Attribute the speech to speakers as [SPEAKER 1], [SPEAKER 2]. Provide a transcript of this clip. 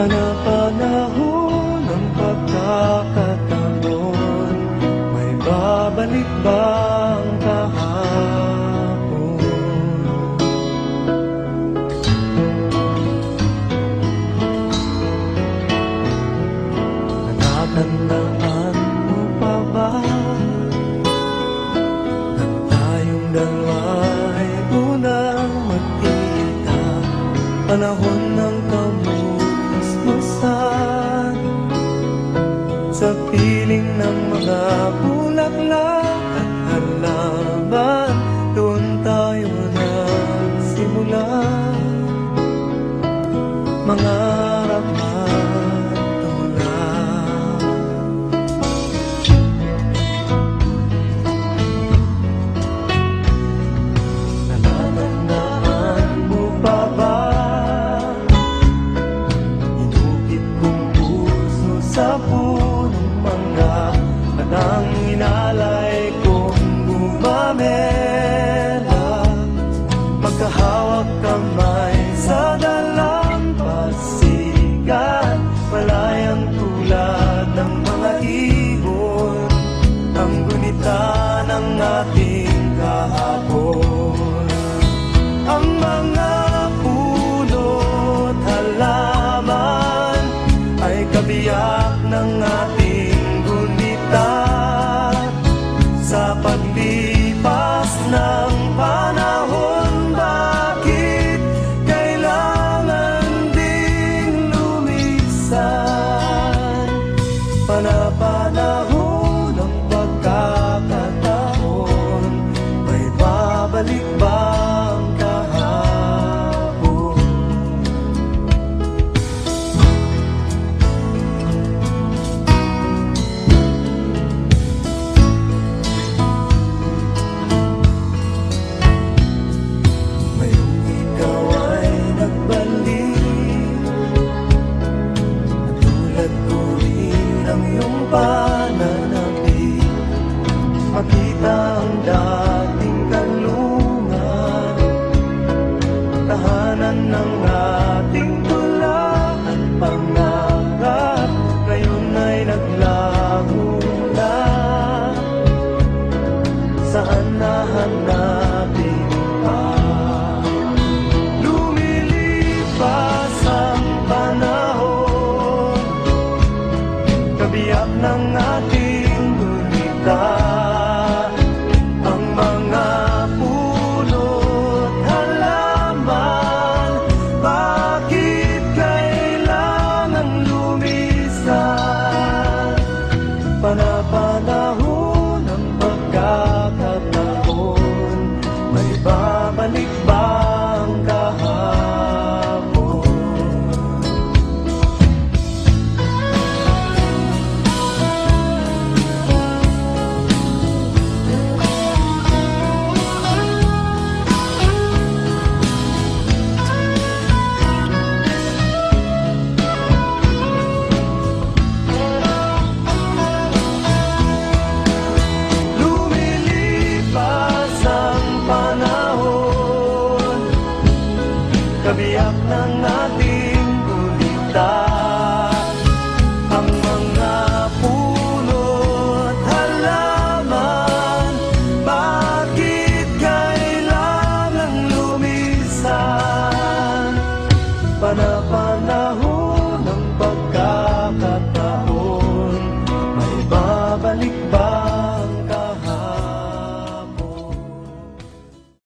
[SPEAKER 1] Panapanahon ng pagkakataon, may babalik ba ang kahapon? Natatandaan mo pa ba nang tayong dalawa'y unang magkita? Panahon ng kamusmusan sa piling ng mga bulaklak at halaman, doon tayo nagsimula mangarap at tulad. Natatandaan mo pa ba sa punong mangga at ang inalay kong bumamela, magkahawak kamay sa dalampasigan, malayang tulad ng mga ibon, ang gunita ng ating kahapon. Ang mga puno't halaman ay kabiyak ng ating gunita sa paglipas ng panahon. Bakit kailangan ding lumisan? Panapanahon ng pagkakataon, may babalik ba ang kahapon? Pananabik, makita ang dating kanlungan, tahanan ng ating tula at pangarap, ngayon ay naglaho na. Saan nahanapin pa? Lumilipas ang panahon, kabiyak ng ating gunita, ang mga puno't halaman. Bakit kailangan lumisan? Panapanahon ng pagkakataon, may babalik ba ang kahapon? Kabiyak ng ating gunita, ang mga puno't halaman. Bakit kailangang lumisan? Panapanahon